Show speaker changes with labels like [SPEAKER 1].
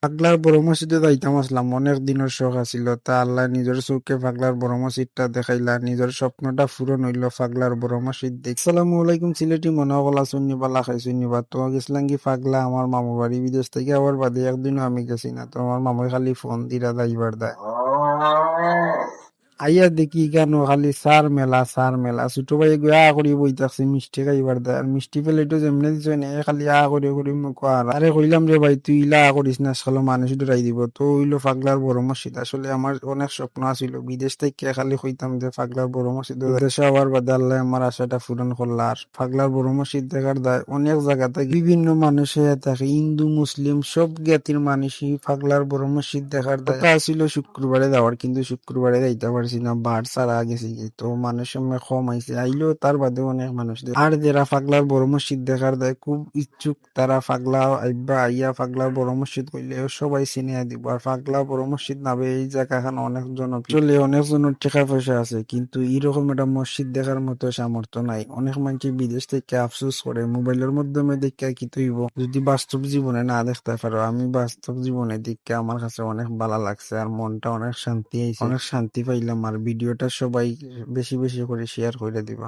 [SPEAKER 1] পাগলার বড় মসজিদে যাইতাম আসলাম, অনেক দিনের শখ আছিল। তা আল্লাহ নিজের চোখে পাগলার বড় মসজিদটা দেখাইলা, নিজের স্বপ্নটা পূরণ হইল পাগলার বড় মসজিদ দেখ। আসসালামু আলাইকুম সিলেটি মনে বলা শুনি বালা খাই শুনি বা তো গেছিলাম কি পাগলা আমার মামু বাড়ি বিদেশ থেকে আবার বাদে একদিনও আমি গেছি না, তো আমার মামুই খালি ফোন দিরা যাইবার দেয়। আইয়া দেখি কেন খালি সার মেলা সার মেলা, ছোট ভাই গিয়ে করি বই থাকছে মিষ্টি খাইবার দেয়, আর মিষ্টি পেলেটো যেমনি দিছ না খালি করি করি মুখ। আর আরে কইলাম রে ভাই তুই করিস না, আসলে মানুষ ডরাই দিব। তো হইলো পাগলার বড় মসজিদ। আসলে আমার অনেক স্বপ্ন আছিল বিদেশ থেকে খালি কইতাম যে পাগলার বড় মসজিদ দেশে আবার বাদে আল্লাহ আমার আশাটা পূরণ করলা। আর পাগলার বড় মসজিদ দেখার দায় অনেক জায়গা থেকে বিভিন্ন মানুষে থাকে, হিন্দু মুসলিম সব জ্ঞাতির মানুষই পাগলার বড় মসজিদ দেখার দায়। কথা ছিল শুক্রবারে যাওয়ার, কিন্তু শুক্রবারে যাইতে পারছি না, বার ছাড়া গেছি কি তো মানুষ সময় কম আইছে, আইলেও তার বাদে অনেক মানুষ আর যারা পাগলার বড় মসজিদ দেখার দেয় খুব ইচ্ছুক তারা পাগলা আইবা আইয়া পাগলার বড় মসজিদ কইলে সবাই চিনিয়ে দিব। আর পাগলা বড় মসজিদ নাবে এই জায়গাখান অনেক জনপ্রিয়, চলে অনেক জনের টাকা পয়সা আছে, কিন্তু এরকম একটা মসজিদ দেখার মতো সামর্থ্য নাই। অনেক মানুষ বিদেশ থেকে আফসোস করে মোবাইলের মাধ্যমে দেখা কি তৈব, যদি বাস্তব জীবনে না দেখতে পারো। আমি বাস্তব জীবনে দেখে আমার কাছে অনেক ভালো লাগছে, আর মনটা অনেক শান্তি আইছে, অনেক শান্তি পাইলাম। আর ভিডিওটা সবাই বেশি বেশি করে শেয়ার করে দিবা।